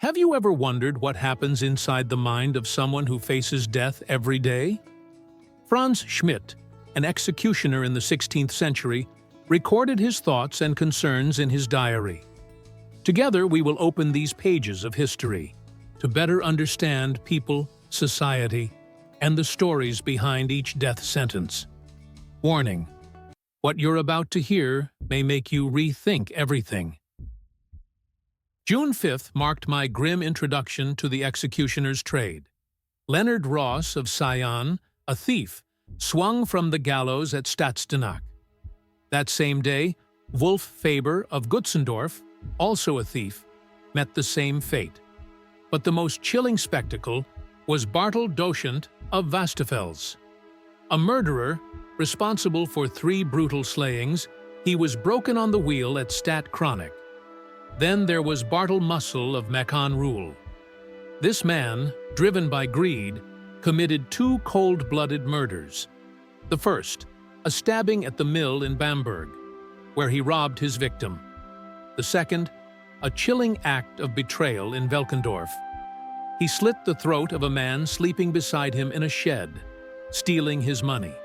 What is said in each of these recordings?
Have you ever wondered what happens inside the mind of someone who faces death every day? Franz Schmidt, an executioner in the 16th century, recorded his thoughts and concerns in his diary. Together, we will open these pages of history to better understand people, society, and the stories behind each death sentence. Warning: what you're about to hear may make you rethink everything. June 5th marked my grim introduction to the executioner's trade. Leonard Ross of Sion, a thief, swung from the gallows at Stadtsteenach. That same day, Wolf Faber of Gutzendorf, also a thief, met the same fate. But the most chilling spectacle was Bartel Doschent of Vastafels. A murderer, responsible for 3 brutal slayings, he was broken on the wheel at Stad Chronic. Then there was Bartel Mussel of Meccan Rule. This man, driven by greed, committed 2 cold-blooded murders. The first, a stabbing at the mill in Bamberg, where he robbed his victim. The second, a chilling act of betrayal in Welkendorf. He slit the throat of a man sleeping beside him in a shed, stealing his money.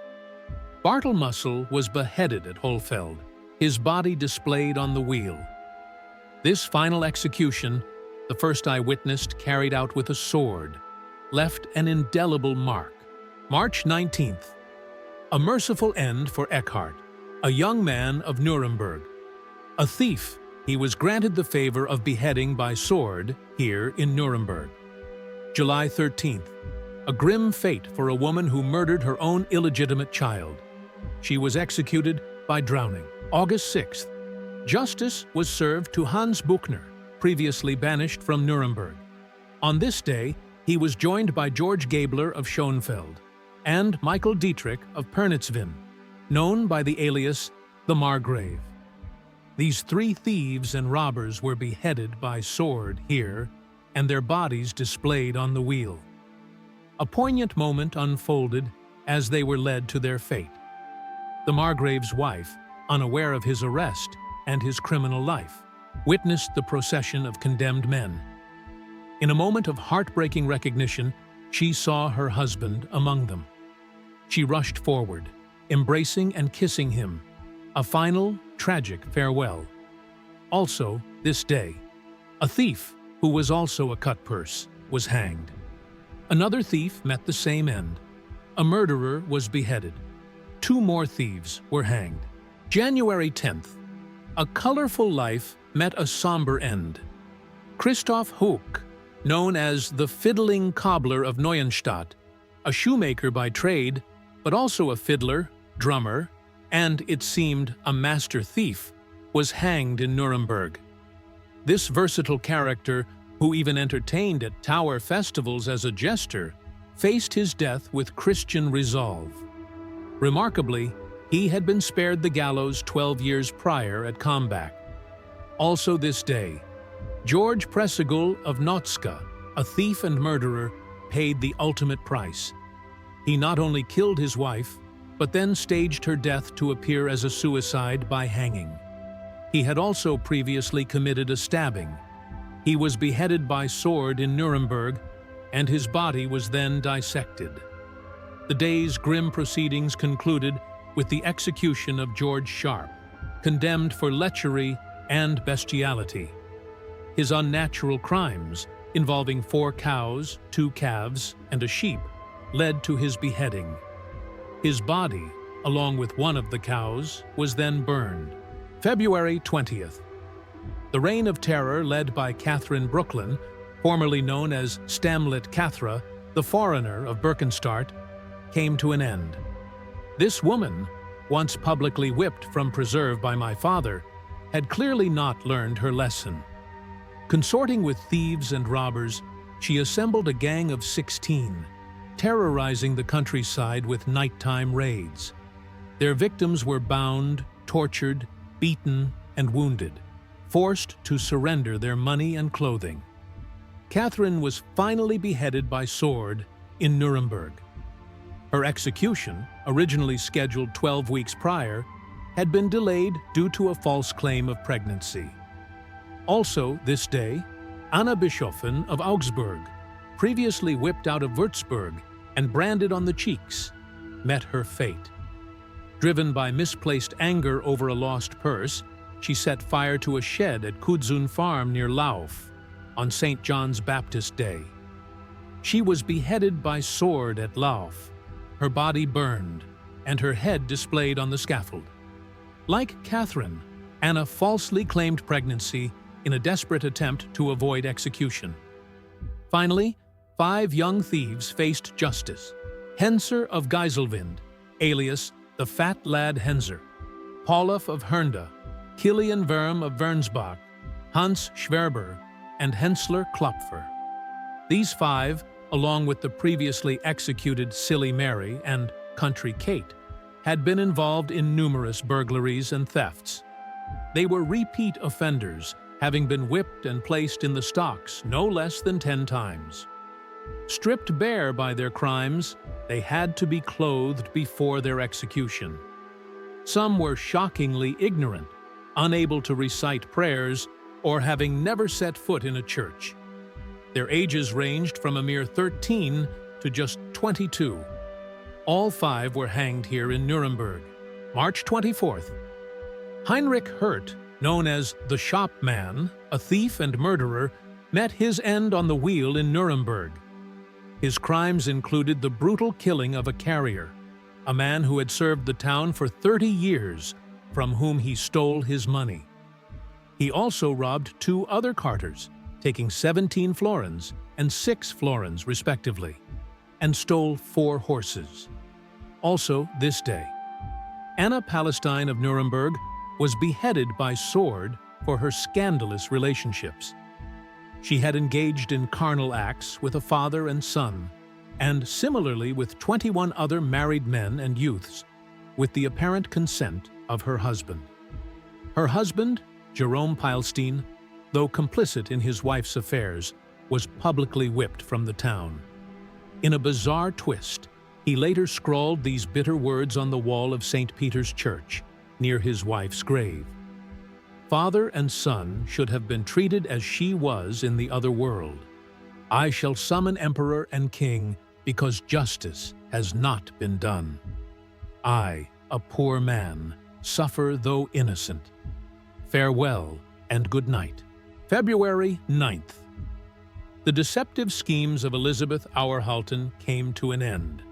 Bartel Mussel was beheaded at Hohlfeld, his body displayed on the wheel. This final execution, the first I witnessed carried out with a sword, left an indelible mark. March 19th. A merciful end for Eckhart, a young man of Nuremberg. A thief, he was granted the favor of beheading by sword here in Nuremberg. July 13th. A grim fate for a woman who murdered her own illegitimate child. She was executed by drowning. August 6th. Justice was served to Hans Buchner, previously banished from Nuremberg. On this day, he was joined by George Gabler of Schoenfeld and Michael Dietrich of Pernitzwin, known by the alias the Margrave. These 3 thieves and robbers were beheaded by sword here, and their bodies displayed on the wheel. A poignant moment unfolded as they were led to their fate. The Margrave's wife, unaware of his arrest and his criminal life, witnessed the procession of condemned men. In a moment of heartbreaking recognition, she saw her husband among them. She rushed forward, embracing and kissing him, a final, tragic farewell. Also, this day, a thief, who was also a cutpurse, was hanged. Another thief met the same end. A murderer was beheaded. 2 more thieves were hanged. January 10th. A colorful life met a somber end. Christoph Huck, known as the Fiddling Cobbler of Neuenstadt, a shoemaker by trade, but also a fiddler, drummer, and, it seemed, a master thief, was hanged in Nuremberg. This versatile character, who even entertained at tower festivals as a jester, faced his death with Christian resolve. Remarkably, he had been spared the gallows 12 years prior at Kambach. Also this day, George Pressegul of Notska, a thief and murderer, paid the ultimate price. He not only killed his wife, but then staged her death to appear as a suicide by hanging. He had also previously committed a stabbing. He was beheaded by sword in Nuremberg, and his body was then dissected. The day's grim proceedings concluded with the execution of George Sharp, condemned for lechery and bestiality. His unnatural crimes, involving 4 cows, 2 calves, and a sheep, led to his beheading. His body, along with one of the cows, was then burned. February 20th. The Reign of Terror led by Catherine Brooklyn, formerly known as Stamlet Cathra, the foreigner of Birkenstadt, came to an end. This woman, once publicly whipped from preserve by my father, had clearly not learned her lesson. Consorting with thieves and robbers, she assembled a gang of 16, terrorizing the countryside with nighttime raids. Their victims were bound, tortured, beaten, and wounded, forced to surrender their money and clothing. Catherine was finally beheaded by sword in Nuremberg. Her execution, originally scheduled 12 weeks prior, had been delayed due to a false claim of pregnancy. Also, this day, Anna Bischofin of Augsburg, previously whipped out of Würzburg and branded on the cheeks, met her fate. Driven by misplaced anger over a lost purse, she set fire to a shed at Kudzun Farm near Lauf on St. John's Baptist Day. She was beheaded by sword at Lauf, her body burned, and her head displayed on the scaffold. Like Catherine, Anna falsely claimed pregnancy in a desperate attempt to avoid execution. Finally, 5 young thieves faced justice. Henser of Geiselwind, alias the Fat Lad Henser, Pauluf of Hernda, Kilian Wurm of Wernsbach, Hans Schwerber, and Hensler Klopfer. These 5, along with the previously executed Silly Mary and Country Kate, had been involved in numerous burglaries and thefts. They were repeat offenders, having been whipped and placed in the stocks no less than 10 times. Stripped bare by their crimes, they had to be clothed before their execution. Some were shockingly ignorant, unable to recite prayers, or having never set foot in a church. Their ages ranged from a mere 13 to just 22. All 5 were hanged here in Nuremberg, March 24th. Heinrich Hirt, known as the Shopman, a thief and murderer, met his end on the wheel in Nuremberg. His crimes included the brutal killing of a carrier, a man who had served the town for 30 years, from whom he stole his money. He also robbed 2 other carters, taking 17 florins and 6 florins respectively, and stole 4 horses. Also this day, Anna Palestine of Nuremberg was beheaded by sword for her scandalous relationships. She had engaged in carnal acts with a father and son, and similarly with 21 other married men and youths, with the apparent consent of her husband. Her husband, Jerome Peilstein, though complicit in his wife's affairs, was publicly whipped from the town. In a bizarre twist, he later scrawled these bitter words on the wall of St. Peter's Church, near his wife's grave. Father and son should have been treated as she was in the other world. I shall summon emperor and king because justice has not been done. I, a poor man, suffer though innocent. Farewell and good night. February 9th. The deceptive schemes of Elizabeth Auerhalten came to an end.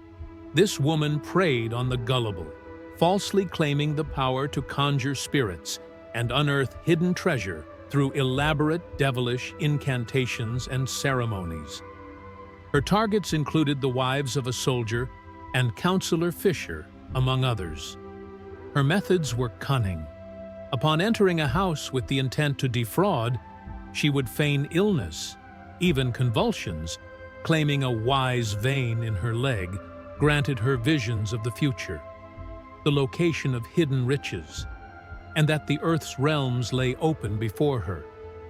This woman preyed on the gullible, falsely claiming the power to conjure spirits and unearth hidden treasure through elaborate devilish incantations and ceremonies. Her targets included the wives of a soldier and Councillor Fisher, among others. Her methods were cunning. Upon entering a house with the intent to defraud, she would feign illness, even convulsions, claiming a wise vein in her leg granted her visions of the future, the location of hidden riches, and that the earth's realms lay open before her,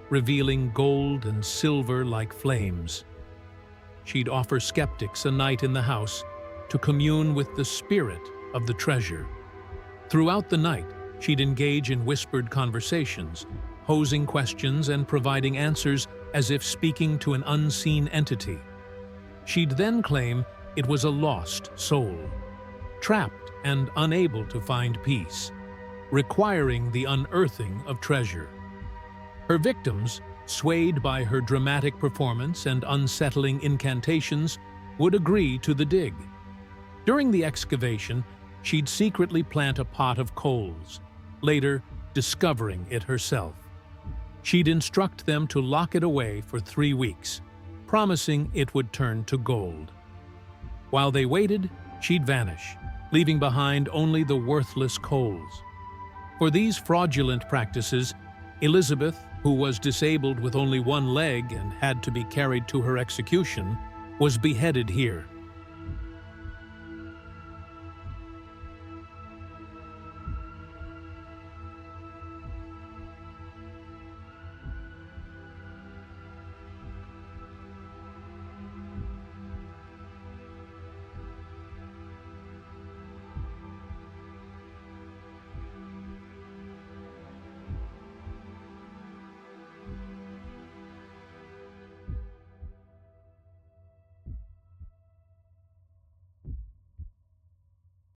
revealing gold and silver like flames. She'd offer skeptics a night in the house to commune with the spirit of the treasure. Throughout the night, she'd engage in whispered conversations, posing questions and providing answers as if speaking to an unseen entity. She'd then claim it was a lost soul, trapped and unable to find peace, requiring the unearthing of treasure. Her victims, swayed by her dramatic performance and unsettling incantations, would agree to the dig. During the excavation, she'd secretly plant a pot of coals, later discovering it herself. She'd instruct them to lock it away for 3 weeks, promising it would turn to gold. While they waited, she'd vanish, leaving behind only the worthless coals. For these fraudulent practices, Elizabeth, who was disabled with only one leg and had to be carried to her execution, was beheaded here.